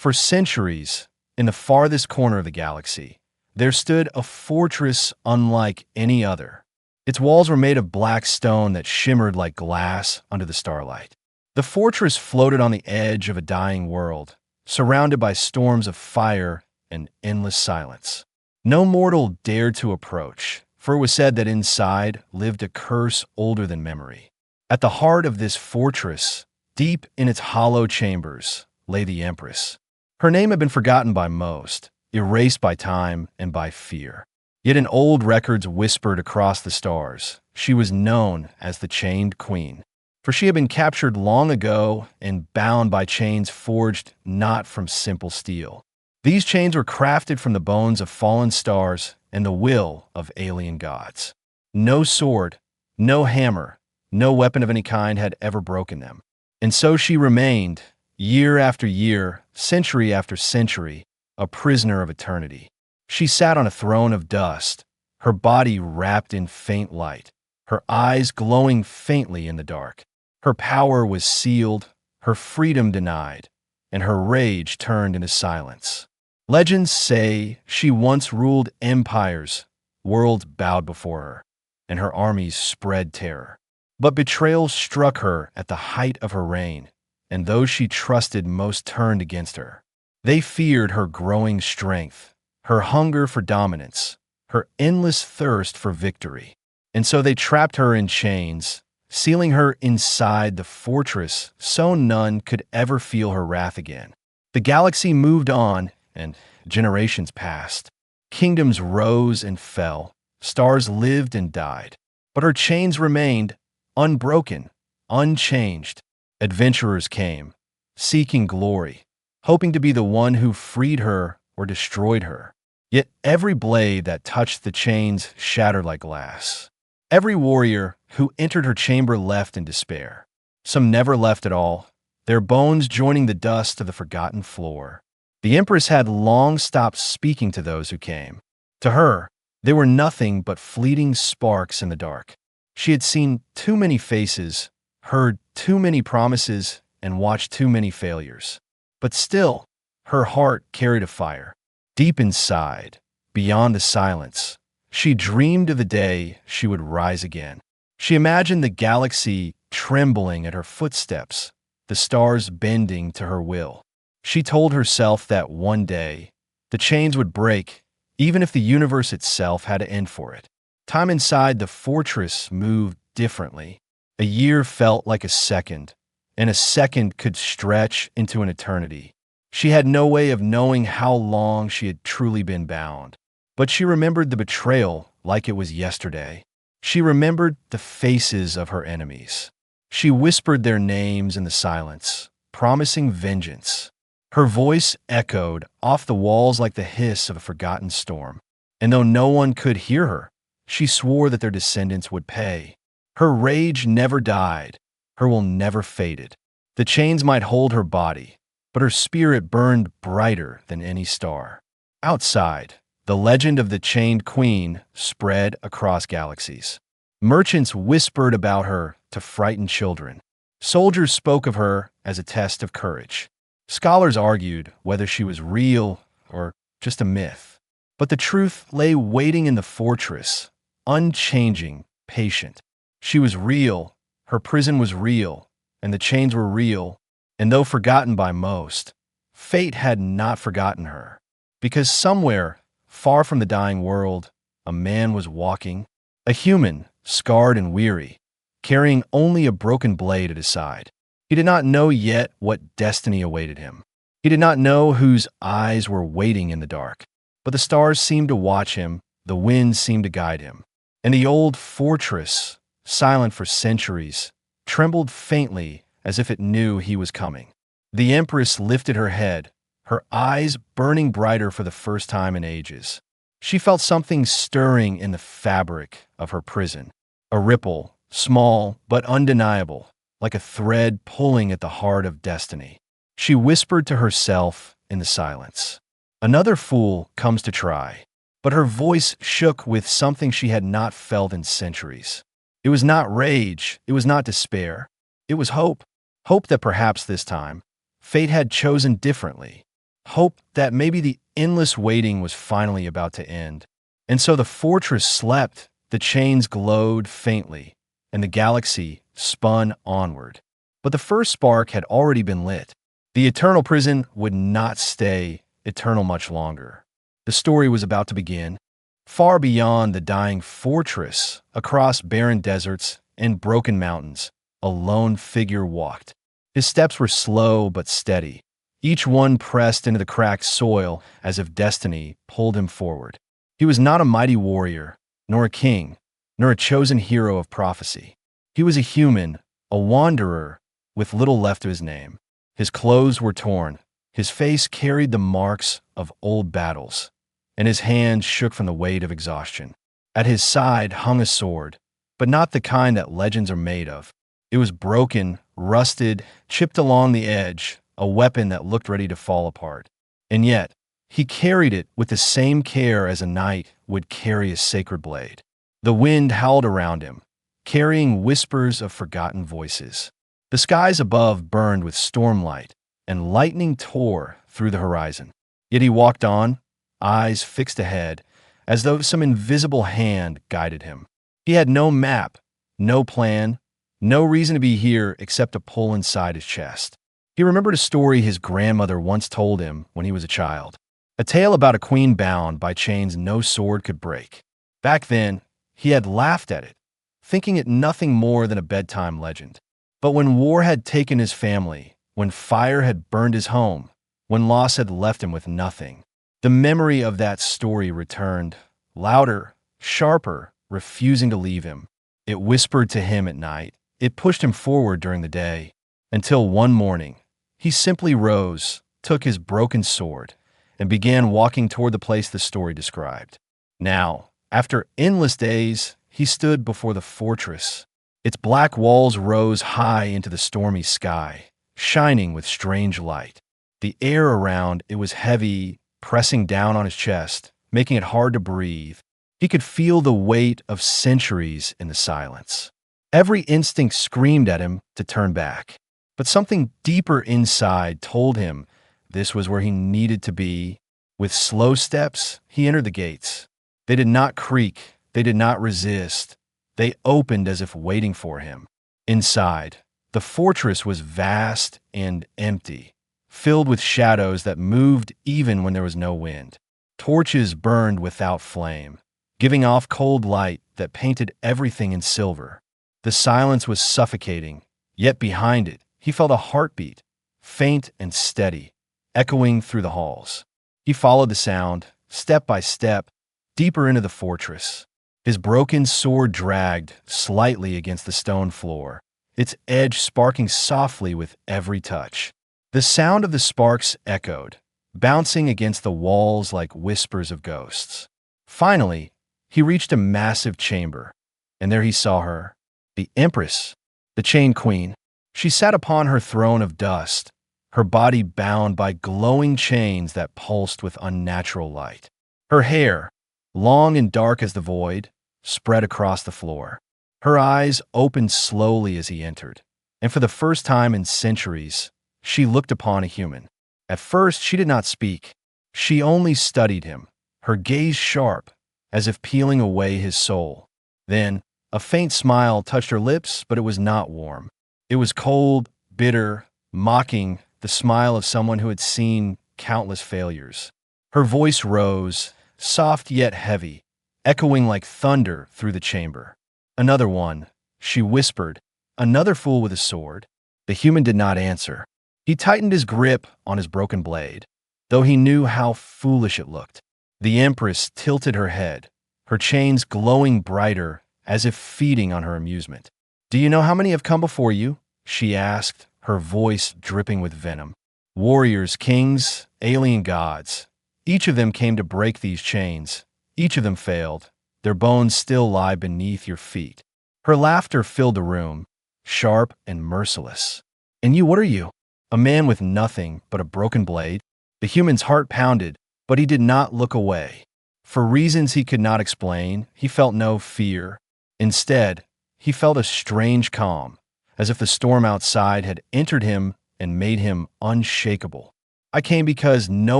For centuries, in the farthest corner of the galaxy, there stood a fortress unlike any other. Its walls were made of black stone that shimmered like glass under the starlight. The fortress floated on the edge of a dying world, surrounded by storms of fire and endless silence. No mortal dared to approach, for it was said that inside lived a curse older than memory. At the heart of this fortress, deep in its hollow chambers, lay the Empress. Her name had been forgotten by most, erased by time and by fear. Yet in old records whispered across the stars, she was known as the Chained Queen. For she had been captured long ago and bound by chains forged not from simple steel. These chains were crafted from the bones of fallen stars and the will of alien gods. No sword, no hammer, no weapon of any kind had ever broken them. And so she remained, year after year, century after century, a prisoner of eternity. She sat on a throne of dust, her body wrapped in faint light, her eyes glowing faintly in the dark. Her power was sealed, her freedom denied, and her rage turned into silence. Legends say she once ruled empires, worlds bowed before her, and her armies spread terror. But betrayal struck her at the height of her reign, and those she trusted most turned against her. They feared her growing strength, her hunger for dominance, her endless thirst for victory. And so they trapped her in chains, sealing her inside the fortress so none could ever feel her wrath again. The galaxy moved on, and generations passed. Kingdoms rose and fell, stars lived and died. But her chains remained, unbroken, unchanged. Adventurers came, seeking glory, hoping to be the one who freed her or destroyed her. Yet every blade that touched the chains shattered like glass. Every warrior who entered her chamber left in despair. Some never left at all, their bones joining the dust of the forgotten floor. The Empress had long stopped speaking to those who came. To her, they were nothing but fleeting sparks in the dark. She had seen too many faces, heard too many promises, and watched too many failures. But still, her heart carried a fire. Deep inside, beyond the silence, she dreamed of the day she would rise again. She imagined the galaxy trembling at her footsteps, the stars bending to her will. She told herself that one day, the chains would break, even if the universe itself had to end for it. Time inside the fortress moved differently. A year felt like a second, and a second could stretch into an eternity. She had no way of knowing how long she had truly been bound. But she remembered the betrayal like it was yesterday. She remembered the faces of her enemies. She whispered their names in the silence, promising vengeance. Her voice echoed off the walls like the hiss of a forgotten storm. And though no one could hear her, she swore that their descendants would pay. Her rage never died. Her will never faded. The chains might hold her body, but her spirit burned brighter than any star. Outside, the legend of the Chained Queen spread across galaxies. Merchants whispered about her to frighten children. Soldiers spoke of her as a test of courage. Scholars argued whether she was real or just a myth. But the truth lay waiting in the fortress, unchanging, patient. She was real, her prison was real, and the chains were real, and though forgotten by most, fate had not forgotten her. Because somewhere, far from the dying world, a man was walking, a human, scarred and weary, carrying only a broken blade at his side. He did not know yet what destiny awaited him. He did not know whose eyes were waiting in the dark. But the stars seemed to watch him, the winds seemed to guide him. And the old fortress, silent for centuries, trembled faintly as if it knew he was coming. The Empress lifted her head, her eyes burning brighter for the first time in ages. She felt something stirring in the fabric of her prison, a ripple, small but undeniable, like a thread pulling at the heart of destiny. She whispered to herself in the silence, "Another fool comes to try." But her voice shook with something she had not felt in centuries. It was not rage, it was not despair. It was hope. Hope that perhaps this time, fate had chosen differently. hope that maybe the endless waiting was finally about to end. And so the fortress slept, the chains glowed faintly, and the galaxy spun onward. But the first spark had already been lit. The eternal prison would not stay eternal much longer. The story was about to begin. Far beyond the dying fortress, across barren deserts and broken mountains, a lone figure walked. His steps were slow but steady, each one pressed into the cracked soil as if destiny pulled him forward. He was not a mighty warrior, nor a king, nor a chosen hero of prophecy. He was a human, a wanderer, with little left of his name. His clothes were torn, his face carried the marks of old battles, and his hands shook from the weight of exhaustion. At his side hung a sword, but not the kind that legends are made of. It was broken, rusted, chipped along the edge, a weapon that looked ready to fall apart. And yet, he carried it with the same care as a knight would carry a sacred blade. The wind howled around him, carrying whispers of forgotten voices. The skies above burned with stormlight, and lightning tore through the horizon. Yet he walked on, eyes fixed ahead, as though some invisible hand guided him. He had no map, no plan, no reason to be here except a pull inside his chest. He remembered a story his grandmother once told him when he was a child, a tale about a queen bound by chains no sword could break. Back then, he had laughed at it, thinking it nothing more than a bedtime legend. But when war had taken his family, when fire had burned his home, when loss had left him with nothing, the memory of that story returned, louder, sharper, refusing to leave him. It whispered to him at night. It pushed him forward during the day, until one morning, he simply rose, took his broken sword, and began walking toward the place the story described. Now, after endless days, he stood before the fortress. Its black walls rose high into the stormy sky, shining with strange light. The air around it was heavy, pressing down on his chest, making it hard to breathe. He could feel the weight of centuries in the silence. Every instinct screamed at him to turn back, but something deeper inside told him this was where he needed to be. With slow steps, he entered the gates. They did not creak, they did not resist. They opened as if waiting for him. Inside, the fortress was vast and empty, filled with shadows that moved even when there was no wind. Torches burned without flame, giving off cold light that painted everything in silver. The silence was suffocating, yet behind it, he felt a heartbeat, faint and steady, echoing through the halls. He followed the sound, step by step, deeper into the fortress. His broken sword dragged slightly against the stone floor, its edge sparking softly with every touch. The sound of the sparks echoed, bouncing against the walls like whispers of ghosts. Finally, he reached a massive chamber, and there he saw her, the Empress, the Chain Queen. She sat upon her throne of dust, her body bound by glowing chains that pulsed with unnatural light. Her hair, long and dark as the void, spread across the floor. Her eyes opened slowly as he entered, and for the first time in centuries, she looked upon a human. At first, she did not speak. She only studied him, her gaze sharp, as if peeling away his soul. Then, a faint smile touched her lips, but it was not warm. It was cold, bitter, mocking, the smile of someone who had seen countless failures. Her voice rose, soft yet heavy, echoing like thunder through the chamber. Another one, she whispered, another fool with a sword. The human did not answer. He tightened his grip on his broken blade, though he knew how foolish it looked. The Empress tilted her head, her chains glowing brighter as if feeding on her amusement. "Do you know how many have come before you?" she asked, her voice dripping with venom. "Warriors, kings, alien gods. Each of them came to break these chains. Each of them failed. Their bones still lie beneath your feet." Her laughter filled the room, sharp and merciless. "And you, what are you?" "A man with nothing but a broken blade." The human's heart pounded, but he did not look away. For reasons he could not explain, he felt no fear. Instead, he felt a strange calm, as if the storm outside had entered him and made him unshakable. I came because no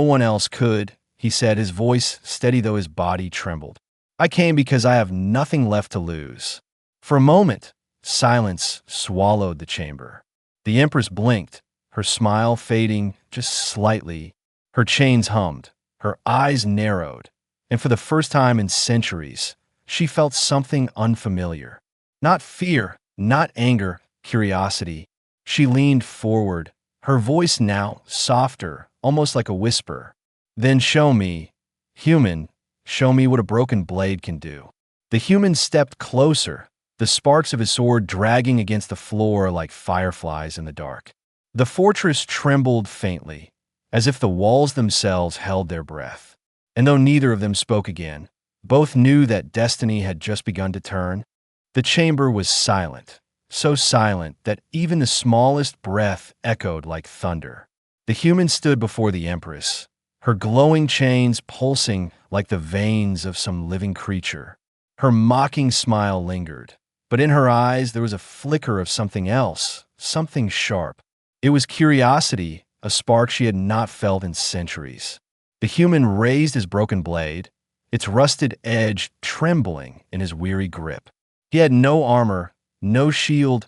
one else could, he said, his voice steady though his body trembled. I came because I have nothing left to lose. For a moment, silence swallowed the chamber. The Empress blinked, her smile fading just slightly. Her chains hummed, her eyes narrowed, and for the first time in centuries, she felt something unfamiliar. Not fear, not anger, curiosity. She leaned forward, her voice now softer, almost like a whisper. Then show me, human, show me what a broken blade can do. The human stepped closer, the sparks of his sword dragging against the floor like fireflies in the dark. The fortress trembled faintly, as if the walls themselves held their breath. And though neither of them spoke again, both knew that destiny had just begun to turn. The chamber was silent, so silent that even the smallest breath echoed like thunder. The human stood before the Empress, her glowing chains pulsing like the veins of some living creature. Her mocking smile lingered, but in her eyes there was a flicker of something else, something sharp. It was curiosity, a spark she had not felt in centuries. The human raised his broken blade, its rusted edge trembling in his weary grip. He had no armor, no shield,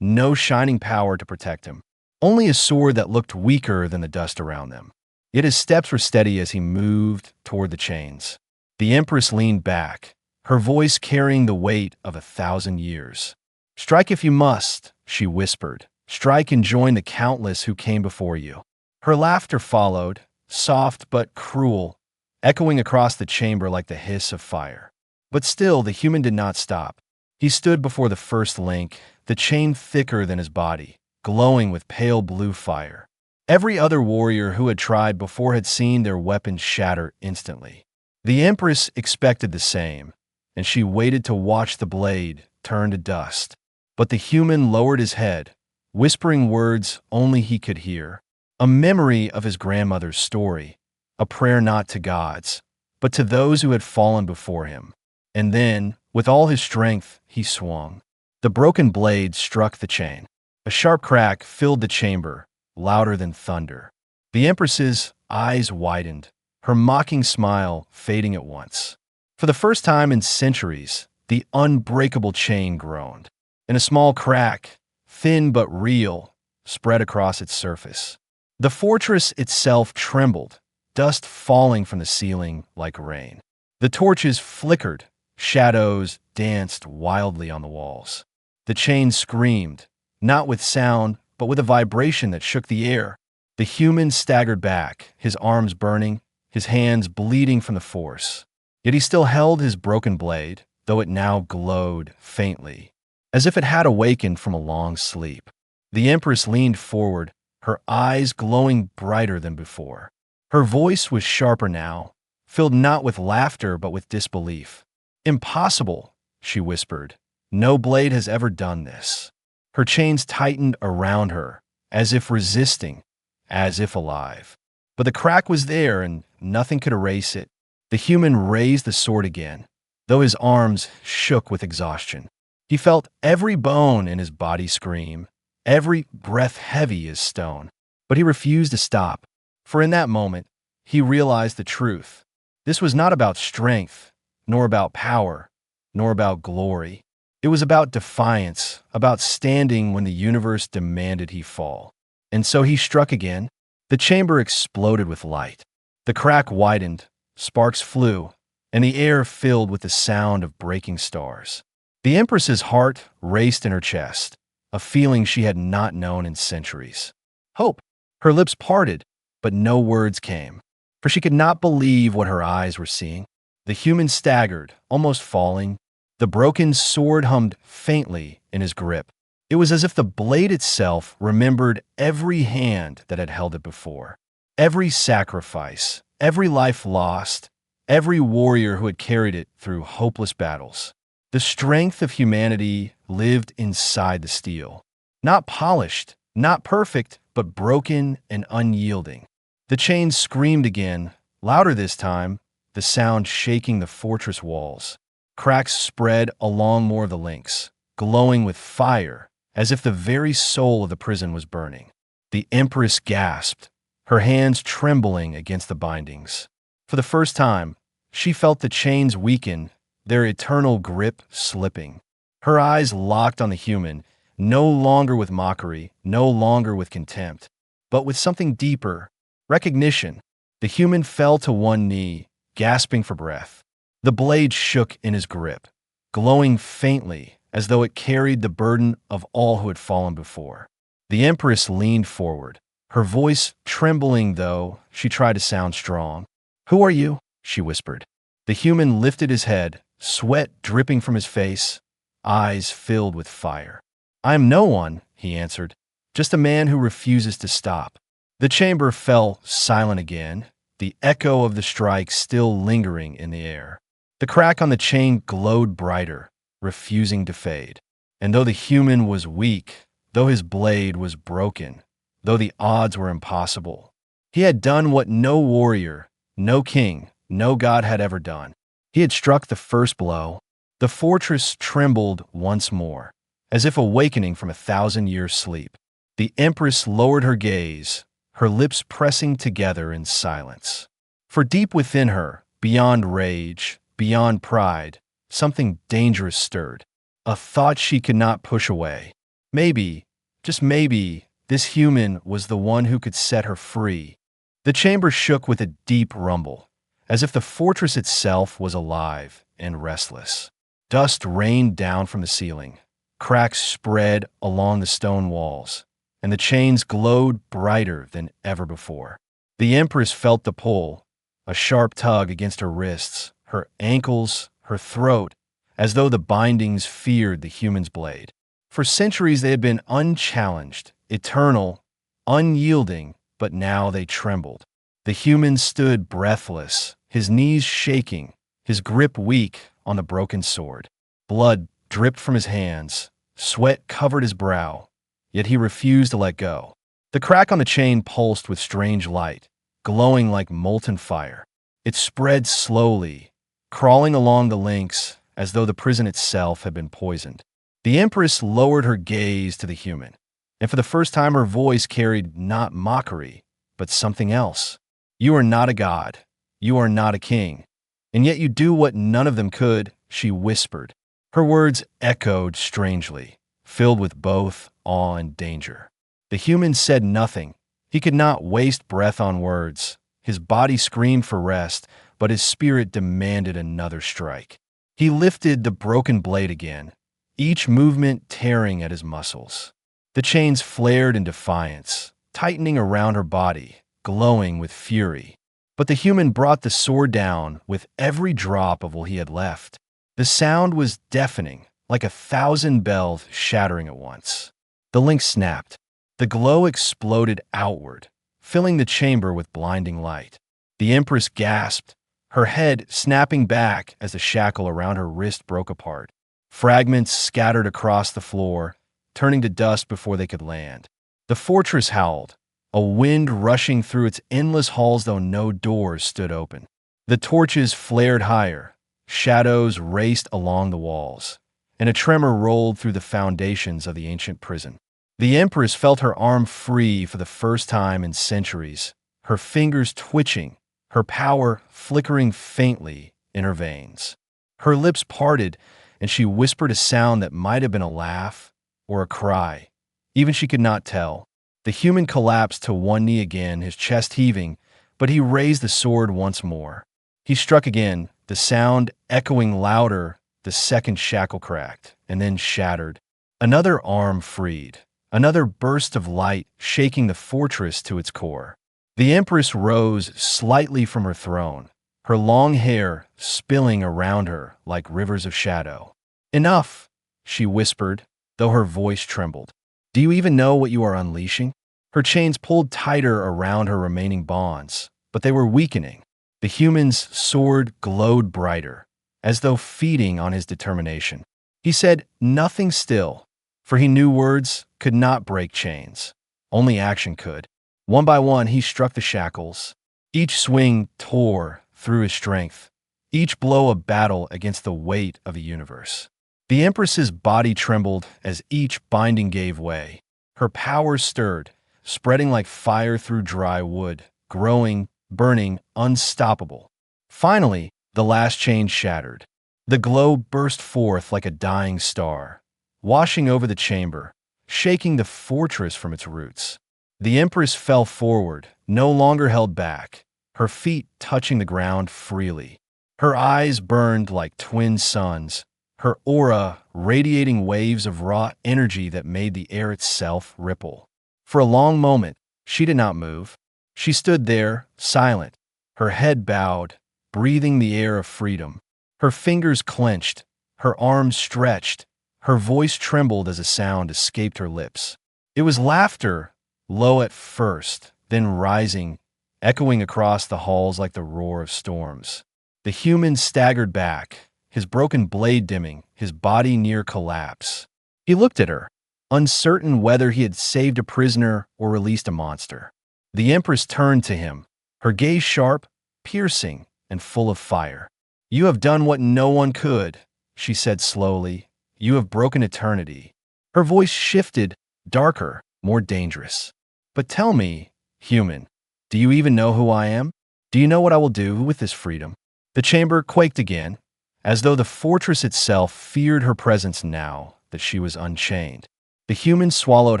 no shining power to protect him. Only a sword that looked weaker than the dust around them. Yet his steps were steady as he moved toward the chains. The Empress leaned back, her voice carrying the weight of 1,000 years. "Strike if you must," she whispered. "Strike and join the countless who came before you." Her laughter followed, soft but cruel, echoing across the chamber like the hiss of fire. But still the human did not stop. He stood before the first link, the chain thicker than his body, glowing with pale blue fire. Every other warrior who had tried before had seen their weapons shatter instantly. The Empress expected the same, and she waited to watch the blade turn to dust. But the human lowered his head, whispering words only he could hear, a memory of his grandmother's story, a prayer not to gods, but to those who had fallen before him. And then, with all his strength, he swung. The broken blade struck the chain. A sharp crack filled the chamber, louder than thunder. The Empress's eyes widened, her mocking smile fading at once. For the first time in centuries, the unbreakable chain groaned. And a small crack, thin but real, spread across its surface. The fortress itself trembled, dust falling from the ceiling like rain. The torches flickered, shadows danced wildly on the walls. The chain screamed, not with sound, but with a vibration that shook the air. The human staggered back, his arms burning, his hands bleeding from the force. Yet he still held his broken blade, though it now glowed faintly, as if it had awakened from a long sleep. The Empress leaned forward, her eyes glowing brighter than before. Her voice was sharper now, filled not with laughter but with disbelief. "Impossible," she whispered. "No blade has ever done this." Her chains tightened around her, as if resisting, as if alive. But the crack was there, and nothing could erase it. The human raised the sword again, though his arms shook with exhaustion. He felt every bone in his body scream, every breath heavy as stone. But he refused to stop, for in that moment, he realized the truth. This was not about strength, nor about power, nor about glory. It was about defiance, about standing when the universe demanded he fall. And so he struck again. The chamber exploded with light. The crack widened, sparks flew, and the air filled with the sound of breaking stars. The Empress's heart raced in her chest, a feeling she had not known in centuries. Hope. Her lips parted, but no words came, for she could not believe what her eyes were seeing. The human staggered, almost falling. The broken sword hummed faintly in his grip. It was as if the blade itself remembered every hand that had held it before, every sacrifice, every life lost, every warrior who had carried it through hopeless battles. The strength of humanity lived inside the steel, not polished, not perfect, but broken and unyielding. The chain screamed again, louder this time, the sound shaking the fortress walls. Cracks spread along more of the links, glowing with fire, as if the very soul of the prison was burning. The Empress gasped, her hands trembling against the bindings. For the first time, she felt the chains weaken, their eternal grip slipping. Her eyes locked on the human, no longer with mockery, no longer with contempt, but with something deeper, recognition. The human fell to one knee, gasping for breath. The blade shook in his grip, glowing faintly as though it carried the burden of all who had fallen before. The Empress leaned forward, her voice trembling though she tried to sound strong. "Who are you?" she whispered. The human lifted his head, sweat dripping from his face, eyes filled with fire. "I am no one," he answered, "just a man who refuses to stop." The chamber fell silent again, the echo of the strike still lingering in the air. The crack on the chain glowed brighter, refusing to fade. And though the human was weak, though his blade was broken, though the odds were impossible, he had done what no warrior, no king, no god had ever done. He had struck the first blow. The fortress trembled once more, as if awakening from 1,000 years' sleep. The Empress lowered her gaze, her lips pressing together in silence. For deep within her, beyond rage, beyond pride, something dangerous stirred, a thought she could not push away. Maybe, just maybe, this human was the one who could set her free. The chamber shook with a deep rumble, as if the fortress itself was alive and restless. Dust rained down from the ceiling, cracks spread along the stone walls, and the chains glowed brighter than ever before. The Empress felt the pull, a sharp tug against her wrists, her ankles, her throat, as though the bindings feared the human's blade. For centuries they had been unchallenged, eternal, unyielding, but now they trembled. The human stood breathless, his knees shaking, his grip weak on the broken sword. Blood dripped from his hands, sweat covered his brow, yet he refused to let go. The crack on the chain pulsed with strange light, glowing like molten fire. It spread slowly, crawling along the links as though the prison itself had been poisoned. The Empress lowered her gaze to the human, and for the first time her voice carried not mockery, but something else. "You are not a god. You are not a king. And yet you do what none of them could," she whispered. Her words echoed strangely, filled with both awe and danger. The human said nothing. He could not waste breath on words. His body screamed for rest, but his spirit demanded another strike. He lifted the broken blade again, each movement tearing at his muscles. The chains flared in defiance, tightening around her body, glowing with fury. But the human brought the sword down with every drop of what he had left. The sound was deafening, like 1,000 bells shattering at once. The link snapped. The glow exploded outward, filling the chamber with blinding light. The Empress gasped, her head snapping back as the shackle around her wrist broke apart. Fragments scattered across the floor, turning to dust before they could land. The fortress howled, a wind rushing through its endless halls though no doors stood open. The torches flared higher, shadows raced along the walls, and a tremor rolled through the foundations of the ancient prison. The Empress felt her arm free for the first time in centuries, her fingers twitching, her power flickering faintly in her veins. Her lips parted, and she whispered a sound that might have been a laugh or a cry. Even she could not tell. The human collapsed to one knee again, his chest heaving, but he raised the sword once more. He struck again, the sound echoing louder. The second shackle cracked, and then shattered. Another arm freed, another burst of light shaking the fortress to its core. The Empress rose slightly from her throne, her long hair spilling around her like rivers of shadow. "Enough," she whispered, though her voice trembled. "Do you even know what you are unleashing?" Her chains pulled tighter around her remaining bonds, but they were weakening. The human's sword glowed brighter, as though feeding on his determination. He said nothing still, for he knew words could not break chains. Only action could. One by one he struck the shackles. Each swing tore through his strength, each blow a battle against the weight of the universe. The Empress's body trembled as each binding gave way. Her power stirred, spreading like fire through dry wood, growing, burning, unstoppable. Finally, the last chain shattered. The glow burst forth like a dying star, washing over the chamber, shaking the fortress from its roots. The Empress fell forward, no longer held back, her feet touching the ground freely. Her eyes burned like twin suns, her aura radiating waves of raw energy that made the air itself ripple. For a long moment, she did not move. She stood there, silent, her head bowed, breathing the air of freedom. Her fingers clenched, her arms stretched, her voice trembled as a sound escaped her lips. It was laughter, low at first, then rising, echoing across the halls like the roar of storms. The human staggered back, his broken blade dimming, his body near collapse. He looked at her, uncertain whether he had saved a prisoner or released a monster. The Empress turned to him, her gaze sharp, piercing, and full of fire. "You have done what no one could," she said slowly. "You have broken eternity." Her voice shifted, darker, more dangerous. "But tell me, human, do you even know who I am? Do you know what I will do with this freedom?" The chamber quaked again, as though the fortress itself feared her presence now that she was unchained. The human swallowed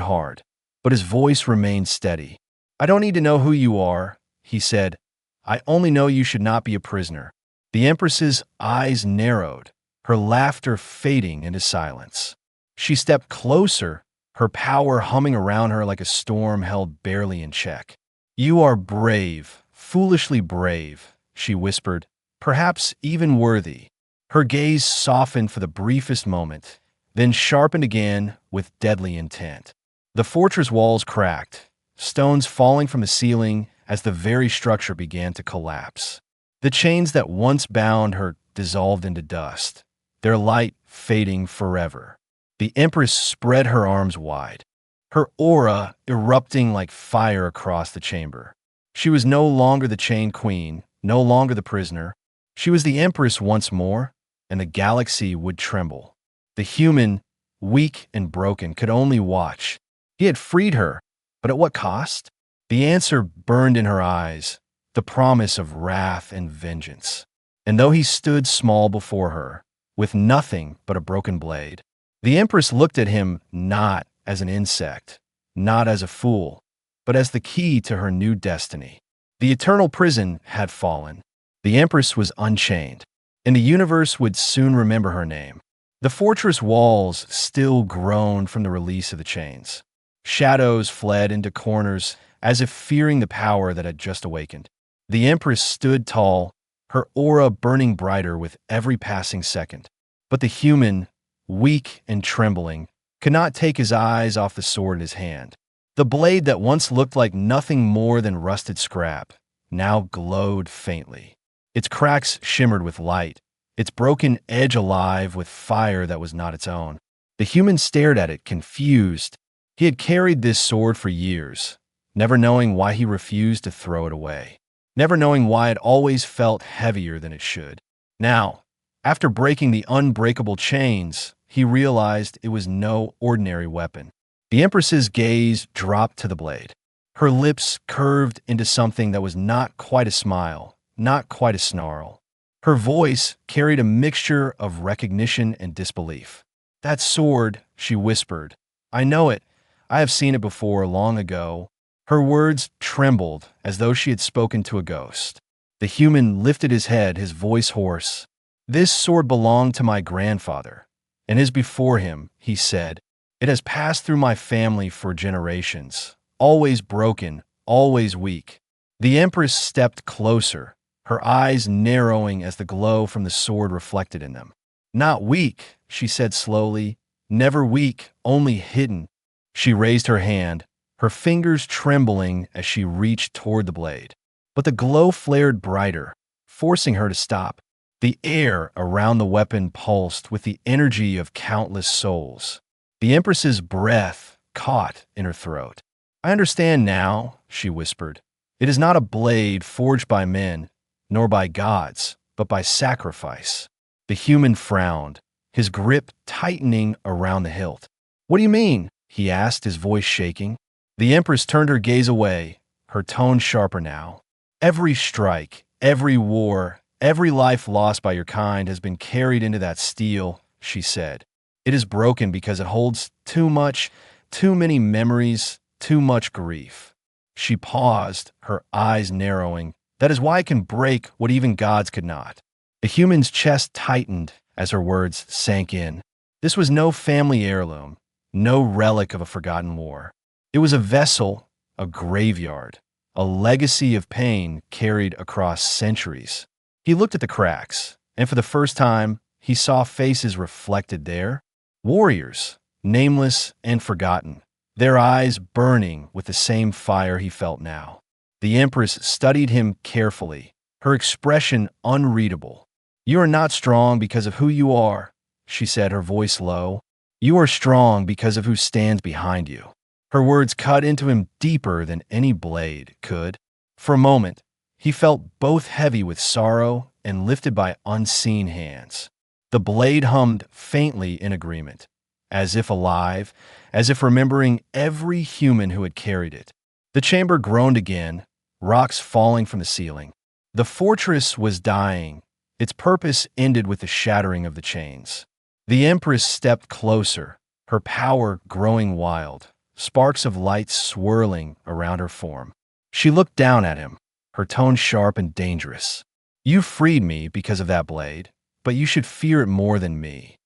hard, but his voice remained steady. "I don't need to know who you are," he said. "I only know you should not be a prisoner." The Empress's eyes narrowed, her laughter fading into silence. She stepped closer, her power humming around her like a storm held barely in check. "You are brave, foolishly brave," she whispered, "perhaps even worthy." Her gaze softened for the briefest moment, then sharpened again with deadly intent. The fortress walls cracked, stones falling from the ceiling as the very structure began to collapse. The chains that once bound her dissolved into dust, their light fading forever. The Empress spread her arms wide, her aura erupting like fire across the chamber. She was no longer the chained queen, no longer the prisoner. She was the Empress once more, and the galaxy would tremble. The human, weak and broken, could only watch. He had freed her, but at what cost? The answer burned in her eyes, the promise of wrath and vengeance. And though he stood small before her, with nothing but a broken blade, the Empress looked at him not as an insect, not as a fool, but as the key to her new destiny. The eternal prison had fallen. The Empress was unchained, and the universe would soon remember her name. The fortress walls still groaned from the release of the chains. Shadows fled into corners as if fearing the power that had just awakened. The Empress stood tall, her aura burning brighter with every passing second. But the human, weak and trembling, could not take his eyes off the sword in his hand. The blade that once looked like nothing more than rusted scrap now glowed faintly. Its cracks shimmered with light, its broken edge alive with fire that was not its own. The human stared at it, confused. He had carried this sword for years, never knowing why he refused to throw it away, never knowing why it always felt heavier than it should. Now, after breaking the unbreakable chains, he realized it was no ordinary weapon. The Empress's gaze dropped to the blade. Her lips curved into something that was not quite a smile, not quite a snarl. Her voice carried a mixture of recognition and disbelief. "That sword," she whispered. "I know it. I have seen it before, long ago." Her words trembled as though she had spoken to a ghost. The human lifted his head, his voice hoarse. "This sword belonged to my grandfather, and is before him," he said. "It has passed through my family for generations, always broken, always weak." The Empress stepped closer, her eyes narrowing as the glow from the sword reflected in them. "Not weak," she said slowly, "never weak, only hidden." She raised her hand, her fingers trembling as she reached toward the blade. But the glow flared brighter, forcing her to stop. The air around the weapon pulsed with the energy of countless souls. The Empress's breath caught in her throat. "I understand now," she whispered. "It is not a blade forged by men, nor by gods, but by sacrifice." The human frowned, his grip tightening around the hilt. "What do you mean?" he asked, his voice shaking. The Empress turned her gaze away, her tone sharper now. Every strike, every war, every life lost by your kind has been carried into that steel, she said. It is broken because it holds too much, too many memories, too much grief. She paused, her eyes narrowing. That is why it can break what even gods could not. The human's chest tightened as her words sank in. This was no family heirloom, no relic of a forgotten war. It was a vessel, a graveyard, a legacy of pain carried across centuries. He looked at the cracks, and for the first time, he saw faces reflected there. Warriors, nameless and forgotten, their eyes burning with the same fire he felt now. The Empress studied him carefully, her expression unreadable. "You are not strong because of who you are," she said, her voice low. "You are strong because of who stands behind you." Her words cut into him deeper than any blade could. For a moment, he felt both heavy with sorrow and lifted by unseen hands. The blade hummed faintly in agreement, as if alive, as if remembering every human who had carried it. The chamber groaned again, rocks falling from the ceiling. The fortress was dying. Its purpose ended with the shattering of the chains. The Empress stepped closer, her power growing wild, sparks of light swirling around her form. She looked down at him, her tone sharp and dangerous. "You freed me because of that blade, but you should fear it more than me."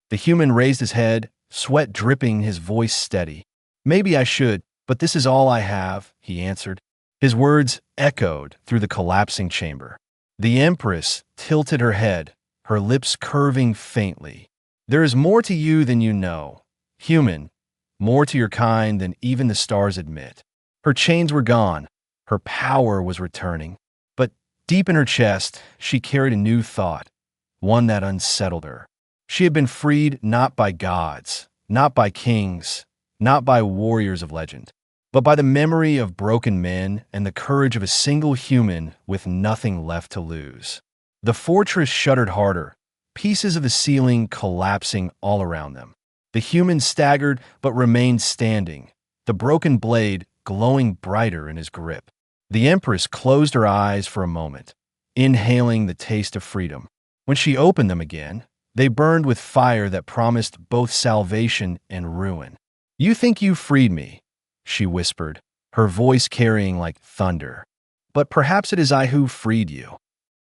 The human raised his head, sweat dripping, his voice steady. "Maybe I should, but this is all I have," he answered. His words echoed through the collapsing chamber. The Empress tilted her head, her lips curving faintly. "There is more to you than you know, human, more to your kind than even the stars admit." Her chains were gone, her power was returning. But deep in her chest, she carried a new thought, one that unsettled her. She had been freed not by gods, not by kings, not by warriors of legend, but by the memory of broken men and the courage of a single human with nothing left to lose. The fortress shuddered harder, pieces of the ceiling collapsing all around them. The human staggered but remained standing, the broken blade glowing brighter in his grip. The Empress closed her eyes for a moment, inhaling the taste of freedom. When she opened them again, they burned with fire that promised both salvation and ruin. "You think you freed me," she whispered, her voice carrying like thunder. "But perhaps it is I who freed you."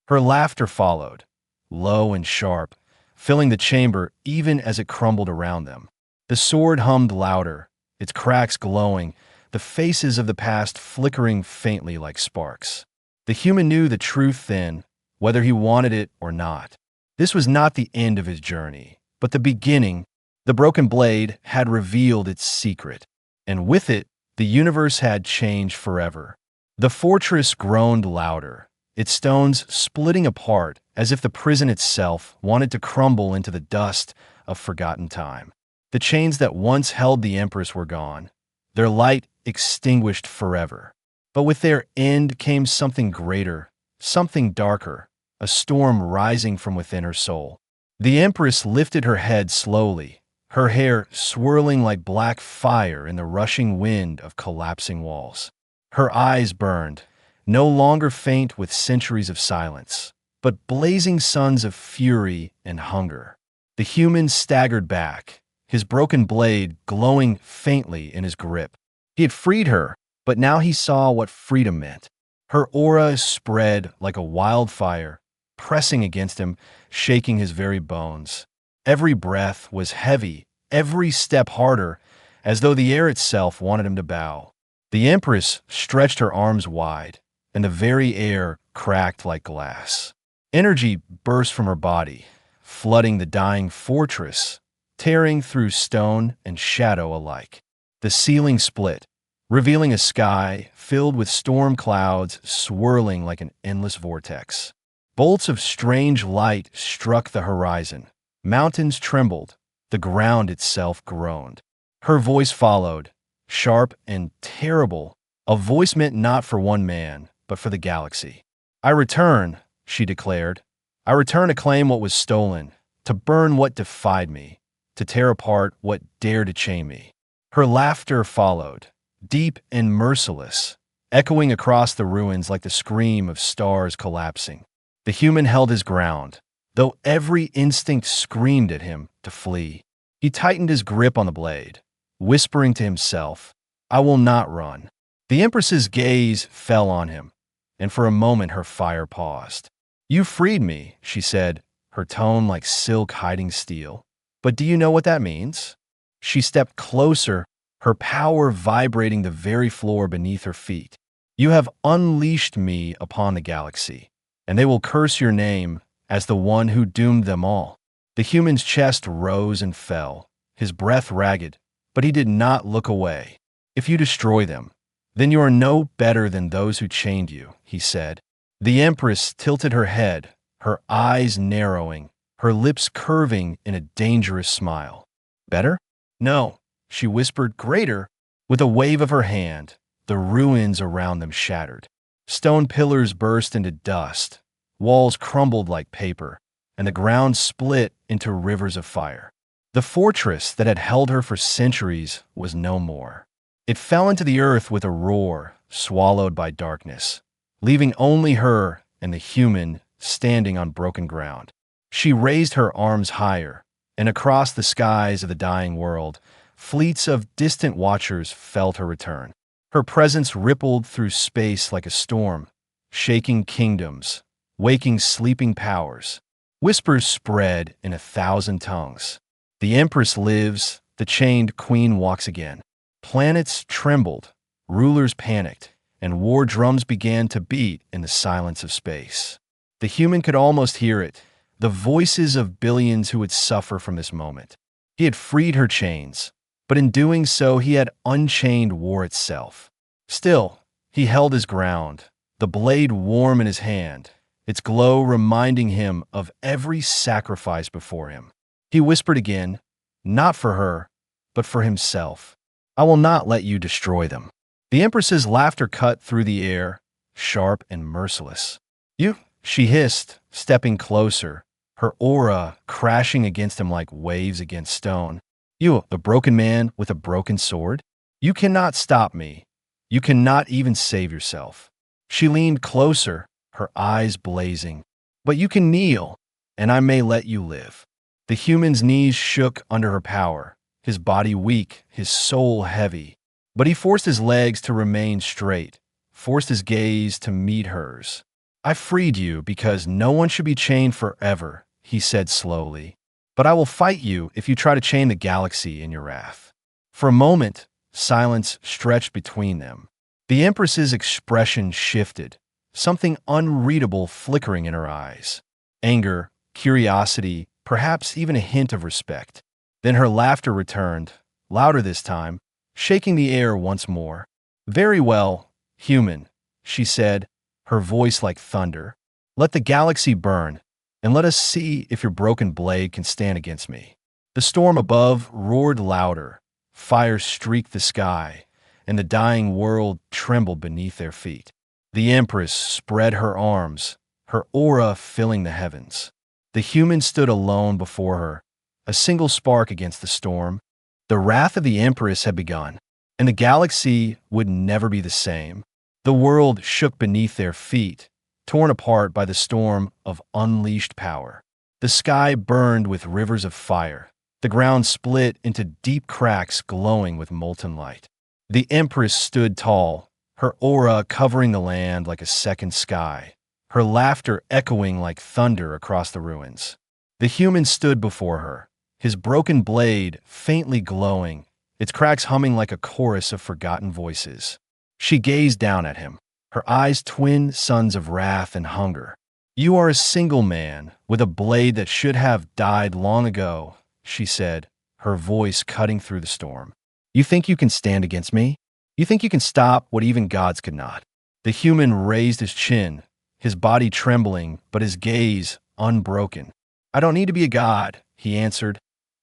Her laughter followed, low and sharp, filling the chamber even as it crumbled around them. The sword hummed louder, its cracks glowing, the faces of the past flickering faintly like sparks. The human knew the truth then, whether he wanted it or not. This was not the end of his journey, but the beginning. The broken blade had revealed its secret, and with it, the universe had changed forever. The fortress groaned louder, its stones splitting apart as if the prison itself wanted to crumble into the dust of forgotten time. The chains that once held the Empress were gone, their light extinguished forever. But with their end came something greater, something darker, a storm rising from within her soul. The Empress lifted her head slowly, her hair swirling like black fire in the rushing wind of collapsing walls. Her eyes burned, no longer faint with centuries of silence, but blazing suns of fury and hunger. The human staggered back, his broken blade glowing faintly in his grip. He had freed her, but now he saw what freedom meant. Her aura spread like a wildfire, pressing against him, shaking his very bones. Every breath was heavy, every step harder, as though the air itself wanted him to bow. The Empress stretched her arms wide, and the very air cracked like glass. Energy burst from her body, flooding the dying fortress, tearing through stone and shadow alike. The ceiling split, revealing a sky filled with storm clouds swirling like an endless vortex. Bolts of strange light struck the horizon. Mountains trembled. The ground itself groaned. Her voice followed, sharp and terrible, a voice meant not for one man, but for the galaxy. "I return," she declared. "I return to claim what was stolen, to burn what defied me, to tear apart what dared to chain me." Her laughter followed, deep and merciless, echoing across the ruins like the scream of stars collapsing. The human held his ground, though every instinct screamed at him to flee. He tightened his grip on the blade, whispering to himself, "I will not run." The Empress's gaze fell on him, and for a moment her fire paused. "You freed me," she said, her tone like silk hiding steel. "But do you know what that means?" She stepped closer, her power vibrating the very floor beneath her feet. "You have unleashed me upon the galaxy, and they will curse your name as the one who doomed them all." The human's chest rose and fell, his breath ragged, but he did not look away. "If you destroy them, then you are no better than those who chained you," he said. The Empress tilted her head, her eyes narrowing, her lips curving in a dangerous smile. "Better? No," she whispered. "Greater." With a wave of her hand, the ruins around them shattered. Stone pillars burst into dust, walls crumbled like paper, and the ground split into rivers of fire. The fortress that had held her for centuries was no more. It fell into the earth with a roar, swallowed by darkness, leaving only her and the human standing on broken ground. She raised her arms higher, and across the skies of the dying world, fleets of distant watchers felt her return. Her presence rippled through space like a storm, shaking kingdoms, waking sleeping powers. Whispers spread in 1,000 tongues. "The Empress lives, the chained queen walks again." Planets trembled, rulers panicked, and war drums began to beat in the silence of space. The human could almost hear it, the voices of billions who would suffer from this moment. He had freed her chains, but in doing so he had unchained war itself. Still, he held his ground, the blade warm in his hand, its glow reminding him of every sacrifice before him. He whispered again, not for her, but for himself, "I will not let you destroy them." The Empress's laughter cut through the air, sharp and merciless. "You," she hissed, stepping closer, her aura crashing against him like waves against stone. "You, a broken man with a broken sword? You cannot stop me. You cannot even save yourself." She leaned closer, her eyes blazing. "But you can kneel, and I may let you live." The human's knees shook under her power, his body weak, his soul heavy. But he forced his legs to remain straight, forced his gaze to meet hers. "I freed you because no one should be chained forever," he said slowly. "But I will fight you if you try to chain the galaxy in your wrath." For a moment, silence stretched between them. The Empress's expression shifted, something unreadable flickering in her eyes. Anger, curiosity, perhaps even a hint of respect. Then her laughter returned, louder this time, shaking the air once more. "Very well, human," she said, her voice like thunder. "Let the galaxy burn, and let us see if your broken blade can stand against me." The storm above roared louder, fire streaked the sky, and the dying world trembled beneath their feet. The Empress spread her arms, her aura filling the heavens. The human stood alone before her, a single spark against the storm. The wrath of the Empress had begun, and the galaxy would never be the same. The world shook beneath their feet, torn apart by the storm of unleashed power. The sky burned with rivers of fire. The ground split into deep cracks glowing with molten light. The Empress stood tall, her aura covering the land like a second sky, her laughter echoing like thunder across the ruins. The human stood before her, his broken blade faintly glowing, its cracks humming like a chorus of forgotten voices. She gazed down at him, her eyes twin suns of wrath and hunger. "You are a single man with a blade that should have died long ago," she said, her voice cutting through the storm. "You think you can stand against me? You think you can stop what even gods could not?" The human raised his chin, his body trembling, but his gaze unbroken. "I don't need to be a god," he answered.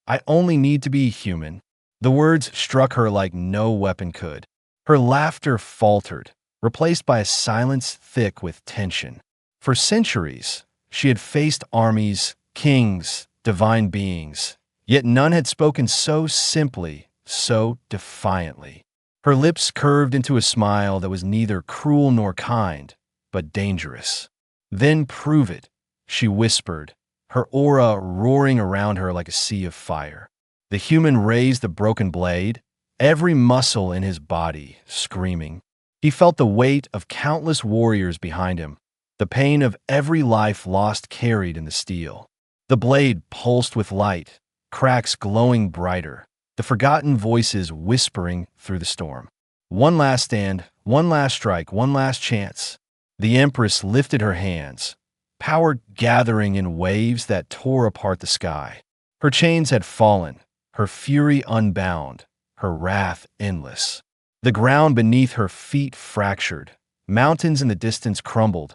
"I only need to be human." The words struck her like no weapon could. Her laughter faltered, replaced by a silence thick with tension. For centuries, she had faced armies, kings, divine beings, yet none had spoken so simply, so defiantly. Her lips curved into a smile that was neither cruel nor kind, but dangerous. "Then prove it," she whispered, her aura roaring around her like a sea of fire. The human raised the broken blade, every muscle in his body screaming. He felt the weight of countless warriors behind him, the pain of every life lost carried in the steel. The blade pulsed with light, cracks glowing brighter, the forgotten voices whispering through the storm. One last stand, one last strike, one last chance. The Empress lifted her hands, power gathering in waves that tore apart the sky. Her chains had fallen, her fury unbound, her wrath endless. The ground beneath her feet fractured, mountains in the distance crumbled,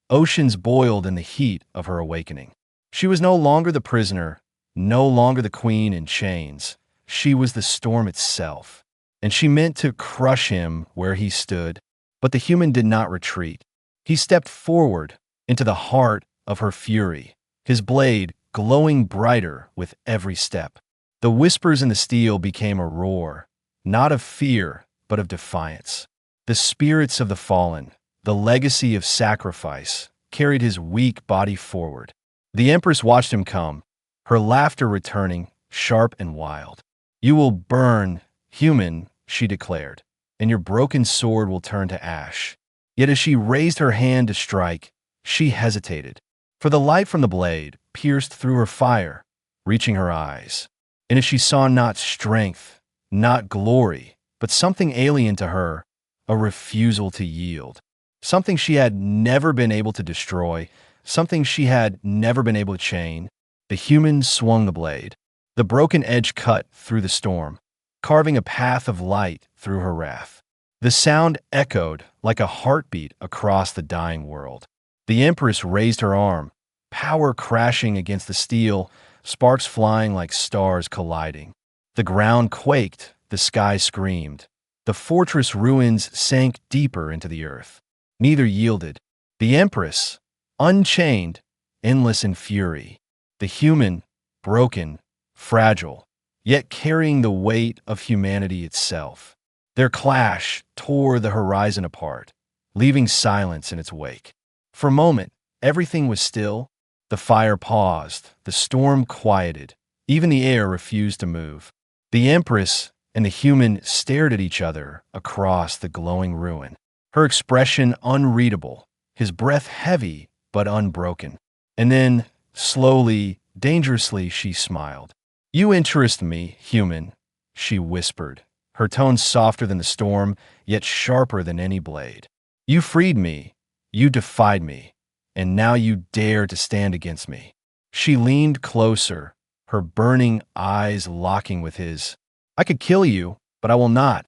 oceans boiled in the heat of her awakening. She was no longer the prisoner, no longer the queen in chains. She was the storm itself, and she meant to crush him where he stood. But the human did not retreat. He stepped forward into the heart of her fury, his blade glowing brighter with every step. The whispers in the steel became a roar, not of fear, but of defiance. The spirits of the fallen, the legacy of sacrifice, carried his weak body forward. The Empress watched him come, her laughter returning, sharp and wild. "You will burn, human," she declared, "and your broken sword will turn to ash." Yet as she raised her hand to strike, she hesitated, for the light from the blade pierced through her fire, reaching her eyes. And as she saw not strength, not glory, but something alien to her, a refusal to yield. Something she had never been able to destroy, something she had never been able to chain. The human swung the blade. The broken edge cut through the storm, carving a path of light through her wrath. The sound echoed like a heartbeat across the dying world. The Empress raised her arm, power crashing against the steel, sparks flying like stars colliding. The ground quaked, the sky screamed. The fortress ruins sank deeper into the earth. Neither yielded. The Empress, unchained, endless in fury. The human, broken, fragile, yet carrying the weight of humanity itself. Their clash tore the horizon apart, leaving silence in its wake. For a moment, everything was still. The fire paused, the storm quieted, even the air refused to move. The Empress and the human stared at each other across the glowing ruin, her expression unreadable, his breath heavy but unbroken. And then, slowly, dangerously, she smiled. "You interest me, human," she whispered, her tone softer than the storm, yet sharper than any blade. "You freed me, you defied me, and now you dare to stand against me." She leaned closer, her burning eyes locking with his. "I could kill you, but I will not.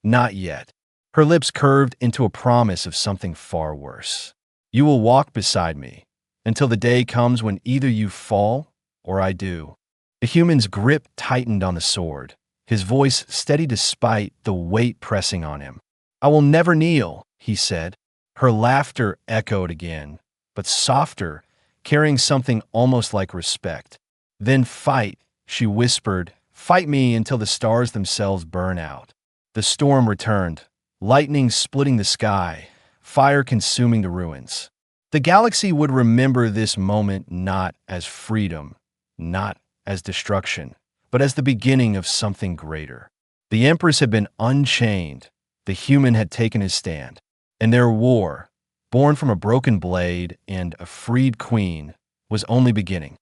Not yet." Her lips curved into a promise of something far worse. "You will walk beside me, until the day comes when either you fall or I do." The human's grip tightened on the sword, his voice steady despite the weight pressing on him. "I will never kneel," he said. Her laughter echoed again, but softer, carrying something almost like respect. "Then fight," she whispered. "Fight me until the stars themselves burn out." The storm returned, lightning splitting the sky, fire consuming the ruins. The galaxy would remember this moment not as freedom, not as destruction, but as the beginning of something greater. The Empress had been unchained, the human had taken his stand, and their war, born from a broken blade and a freed queen, was only beginning.